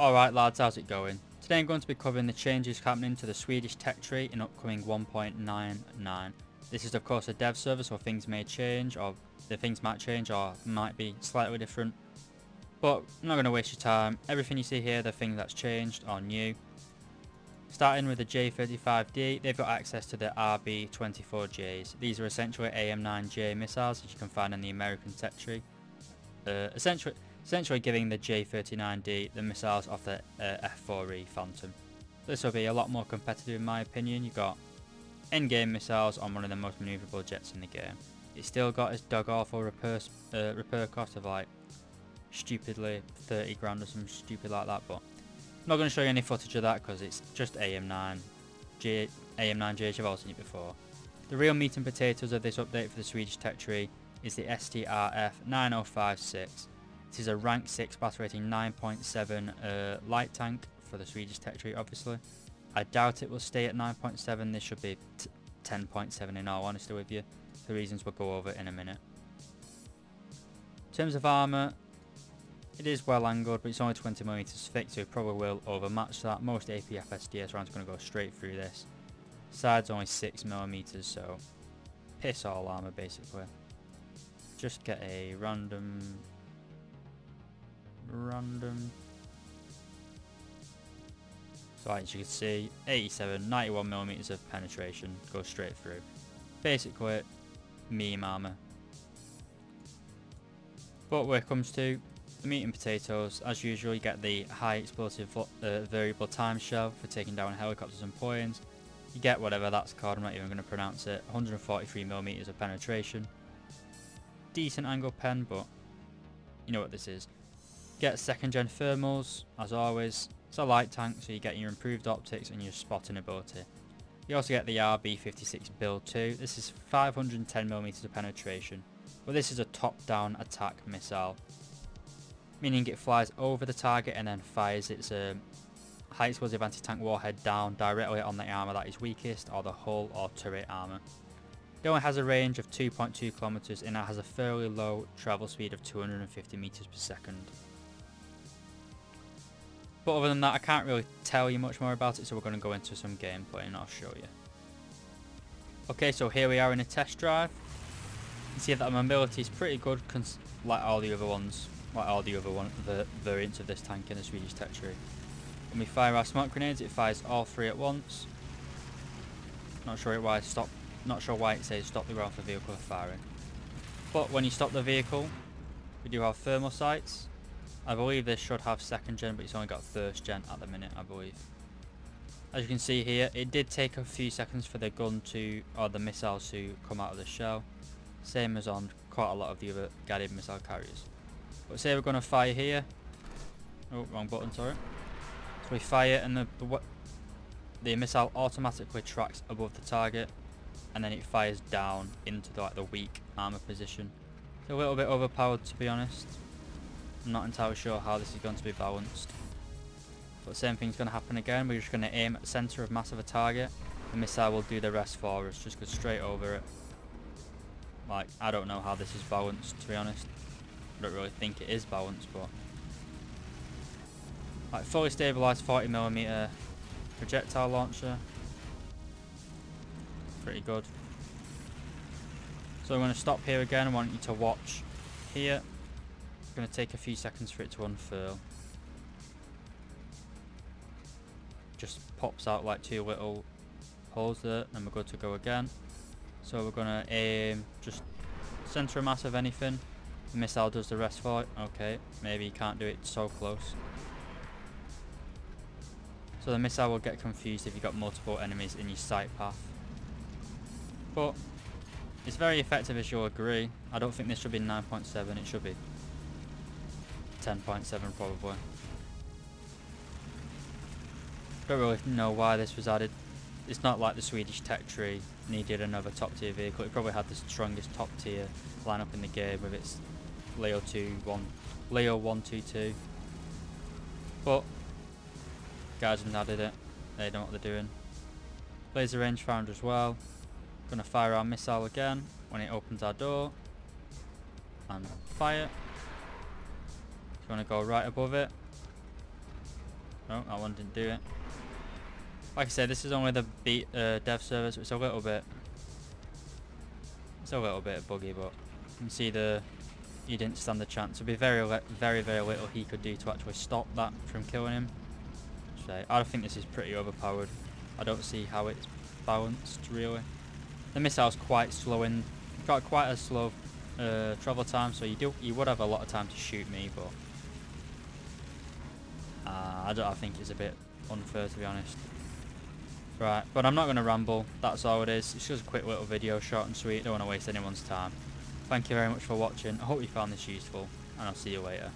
Alright lads, how's it going? Today I'm going to be covering the changes happening to the Swedish tech tree in upcoming 1.99. This is of course a dev server, so things may change, or the things might change or might be slightly different. But I'm not going to waste your time. Everything you see here, the thing that's changed or new. Starting with the J35D, they've got access to the RB24Js. These are essentially AM9J missiles that you can find in the American tech tree. Essentially giving the J39D the missiles off the F4E Phantom. This will be a lot more competitive in my opinion. You've got in-game missiles on one of the most manoeuvrable jets in the game. It's still got its dog awful repair cost of like stupidly 30 grand or something stupid like that, but I'm not going to show you any footage of that because it's just AM9J, you've all seen it before. The real meat and potatoes of this update for the Swedish tech tree is the STRF 9056. This is a rank 6 battle rating 9.7 light tank for the Swedish tech tree obviously. I doubt it will stay at 9.7, this should be 10.7 in all honesty with you, for reasons we'll go over in a minute. In terms of armour, it is well angled, but it's only 20mm thick, so it probably will overmatch that. Most APF SDS rounds are going to go straight through this. Side's only 6mm, so piss all armour basically. Just get a random. So as you can see, 87, 91mm of penetration, goes straight through. Basically, meme armour. But where it comes to the meat and potatoes, as usual you get the high explosive variable time shell for taking down helicopters and planes. You get whatever that's called, I'm not even going to pronounce it. 143mm of penetration. Decent angle pen, but you know what this is. Get second gen thermals, as always. It's a light tank, so you get your improved optics and your spotting ability. You also get the RB56 build 2. This is 510mm of penetration, but this is a top-down attack missile, meaning it flies over the target and then fires its high explosive anti-tank warhead down directly on the armour that is weakest, or the hull or turret armour. It only has a range of 2.2 km and it has a fairly low travel speed of 250 meters per second. But other than that, I can't really tell you much more about it, so we're going to go into some gameplay and I'll show you. Okay, so here we are in a test drive. You can see that the mobility is pretty good, like all the other variants of this tank in the Swedish tech tree. When we fire our smoke grenades, it fires all three at once. Not sure why it says stop the ground for vehicle firing. But when you stop the vehicle, we do have thermal sights. I believe this should have second gen, but it's only got first gen at the minute, I believe. As you can see here, it did take a few seconds for the gun to, or the missiles to come out of the shell. Same as on quite a lot of the other guided missile carriers. But say we're going to fire here. Oh, wrong button, sorry. So we fire and the missile automatically tracks above the target, and then it fires down into the weak armor position. It's a little bit overpowered, to be honest. I'm not entirely sure how this is going to be balanced. But same thing's going to happen again. We're just going to aim at the centre of mass of a target. The missile will do the rest for us, just go straight over it. Like, I don't know how this is balanced, to be honest. I don't really think it is balanced, but like fully stabilised 40mm projectile launcher. Pretty good. So I'm going to stop here again. I want you to watch here. It's going to take a few seconds for it to unfurl. Just pops out like two little holes there, and we're good to go again. So we're going to aim just centre of mass of anything. The missile does the rest for it. Okay, maybe you can't do it so close. So the missile will get confused if you've got multiple enemies in your sight path. But it's very effective, as you'll agree. I don't think this should be 9.7, it should be 10.7 probably. Don't really know why this was added. It's not like the Swedish tech tree needed another top tier vehicle. It probably had the strongest top tier lineup in the game with its Leo 122. But guys have added it. They know what they're doing. Laser rangefinder as well. Gonna fire our missile again when it opens our door. And fire. Going to go right above it. Oh, that one didn't do it. Like I said, this is only the dev server, so it's a little bit buggy, but you can see he didn't stand a chance. There'd be very little he could do to actually stop that from killing him. So I think this is pretty overpowered. I don't see how it's balanced really. The missile's quite slow and got quite a slow travel time, so you would have a lot of time to shoot me, but I think it's a bit unfair, to be honest. Right, but I'm not going to ramble. That's all it is. It's just a quick little video, short and sweet. Don't want to waste anyone's time. Thank you very much for watching. I hope you found this useful, and I'll see you later.